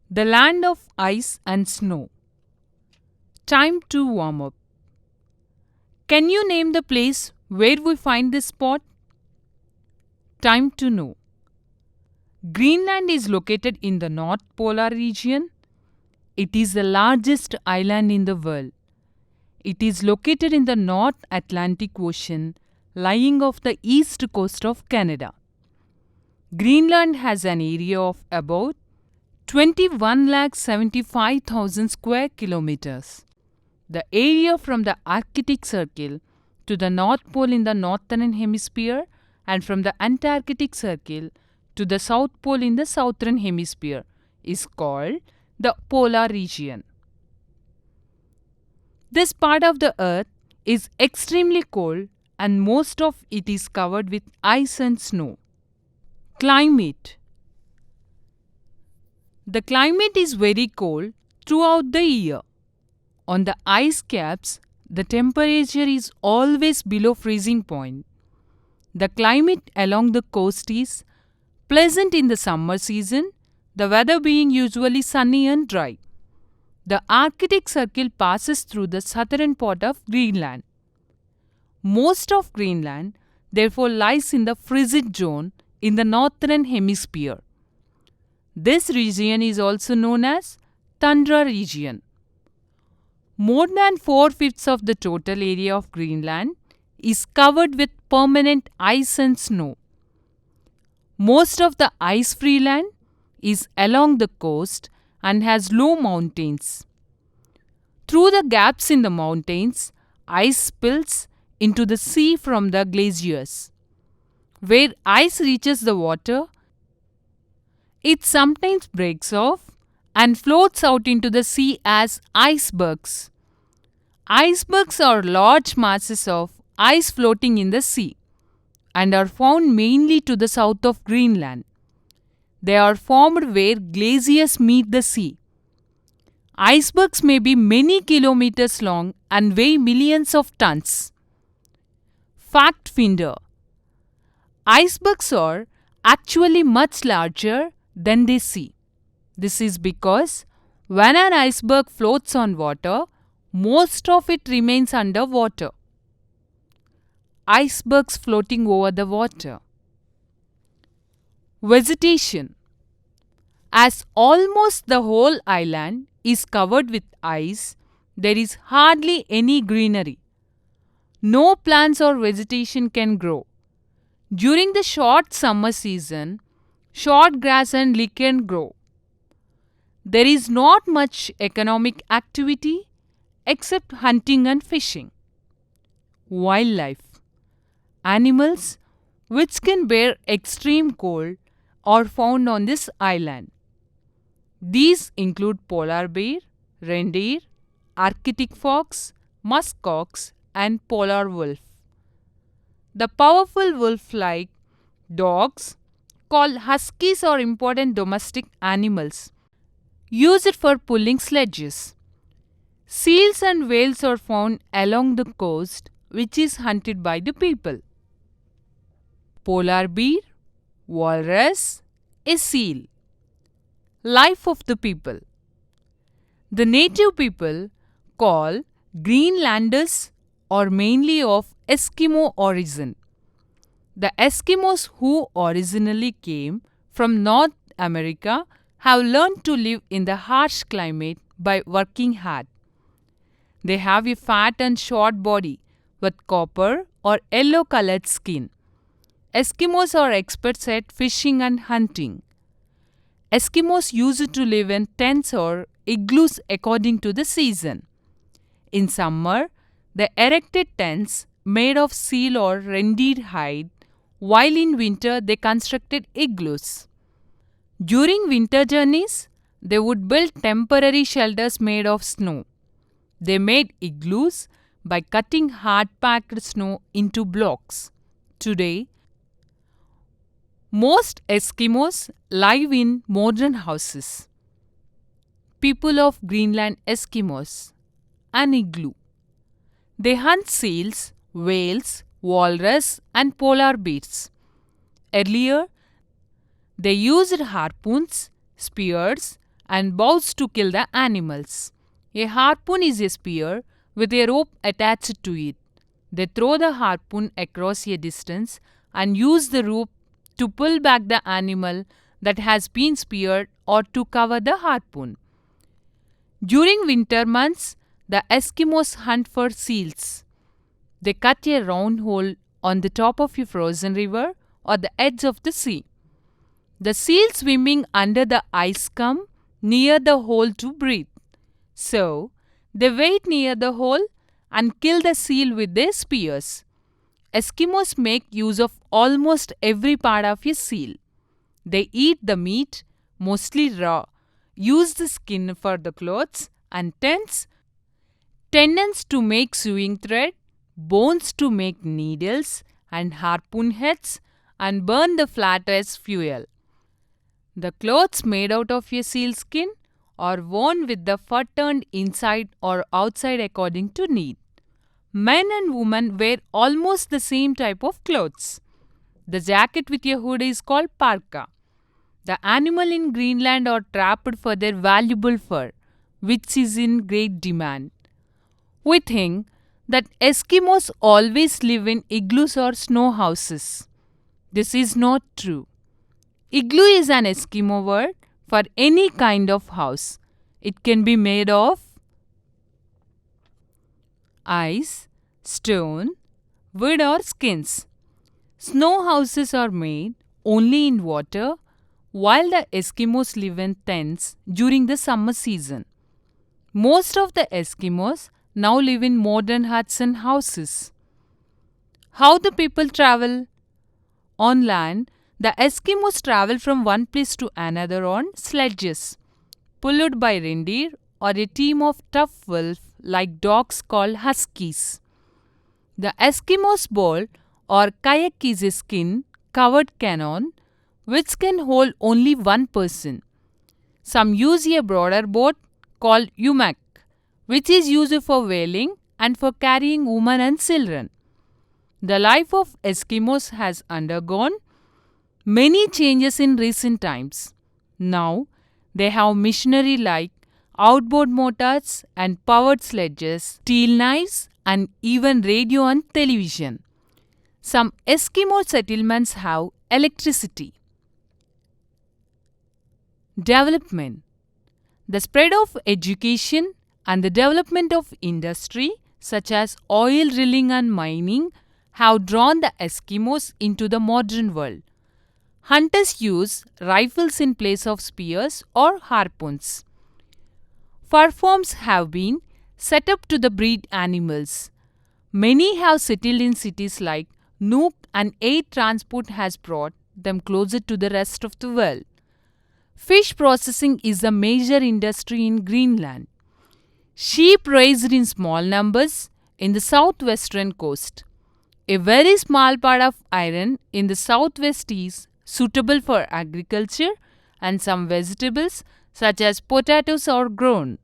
The land of ice and snow. Time to warm up. Can you name the place where we find this spot? Time to know. Greenland is located in the North Polar region. It is the largest island in the world. It is located in the North Atlantic Ocean, lying off the east coast of Canada. Greenland has an area of about 21,75,000 square kilometers. The area from the Arctic Circle to the North Pole in the Northern Hemisphere and from the Antarctic Circle to the South Pole in the Southern Hemisphere is called the polar region. This part of the earth is extremely cold and most of it is covered with ice and snow. Climate. The climate is very cold throughout the year. On the ice caps, the temperature is always below freezing point. The climate along the coast is pleasant in the summer season, the weather being usually sunny and dry. The Arctic Circle passes through the southern part of Greenland. Most of Greenland, therefore, lies in the frigid zone in the northern hemisphere. This region is also known as tundra region. More than 4/5 of the total area of Greenland is covered with permanent ice and snow. Most of the ice-free land is along the coast and has low mountains. Through the gaps in the mountains, ice spills into the sea from the glaciers. Where ice reaches the water, it sometimes breaks off and floats out into the sea as icebergs. Icebergs are large masses of ice floating in the sea and are found mainly to the south of Greenland. They are formed where glaciers meet the sea. Icebergs may be many kilometers long and weigh millions of tons. Fact Finder. Icebergs are actually much larger than they seem. This is because when an iceberg floats on water, most of it remains under water. Icebergs floating over the water. Vegetation. As almost the whole island is covered with ice, there is hardly any greenery. No plants or vegetation can grow. During the short summer season, short grass and lichen grow. There is not much economic activity except hunting and fishing. Wildlife. Animals which can bear extreme cold are found on this island. These include polar bear, reindeer, Arctic fox, musk ox, and polar wolf. The powerful wolf-like dogs, called huskies, are important domestic animals used for pulling sledges. Seals and whales are found along the coast, which is hunted by the people. Polar bear, walrus, a seal. Life of the people. The native people, called Greenlanders, are mainly of Eskimo origin. The Eskimos who originally came from North America have learned to live in the harsh climate by working hard. They have a fat and short body with copper or yellow colored skin. Eskimos are experts at fishing and hunting. Eskimos used to live in tents or igloos according to the season. In summer, they erected tents made of seal or reindeer hide, while in winter they constructed igloos. During winter journeys, they would build temporary shelters made of snow. They made igloos by cutting hard-packed snow into blocks. Today, most Eskimos live in modern houses. People of Greenland Eskimos. An igloo. They hunt seals, whales, walrus, and polar bears. Earlier, they used harpoons, spears, and bows to kill the animals. A harpoon is a spear with a rope attached to it. They throw the harpoon across a distance and use the rope to pull back the animal that has been speared or to cover the harpoon. During winter months, the Eskimos hunt for seals. They cut a round hole on the top of a frozen river or the edge of the sea. The seals swimming under the ice come near the hole to breathe. So, they wait near the hole and kill the seal with their spears. Eskimos make use of almost every part of a seal. They eat the meat, mostly raw, use the skin for the clothes and tendons to make sewing thread, bones to make needles and harpoon heads, and burn the flat as fuel. The clothes made out of a seal skin are worn with the fur turned inside or outside according to need. Men and women wear almost the same type of clothes. The jacket with a hood is called parka. The animal in Greenland are trapped for their valuable fur, which is in great demand. We think that Eskimos always live in igloos or snow houses. This is not true. Igloo is an Eskimo word for any kind of house. It can be made of ice, stone, wood or skins. Snow houses are made only in water, while the Eskimos live in tents during the summer season. Most of the Eskimos now live in modern huts and houses. How do people travel? On land, the Eskimos travel from one place to another on sledges, pulled by reindeer or a team of tough wolf-like dogs called huskies. The Eskimos boat or kayak is a skin-covered canoe which can hold only one person. Some use a broader boat called umak, which is used for whaling and for carrying women and children. The life of Eskimos has undergone many changes in recent times. Now, they have machinery-like outboard motors and powered sledges, steel knives, and even radio and television. Some Eskimo settlements have electricity. Development. The spread of education and the development of industry such as oil drilling and mining have drawn the Eskimos into the modern world. Hunters use rifles in place of spears or harpoons. Fur farms have been set up to breed animals. Many have settled in cities like Nuuk, and air transport has brought them closer to the rest of the world. Fish processing is a major industry in Greenland. Sheep raised in small numbers in the southwestern coast. A very small part of iron in the southwest is suitable for agriculture, and some vegetables such as potatoes are grown.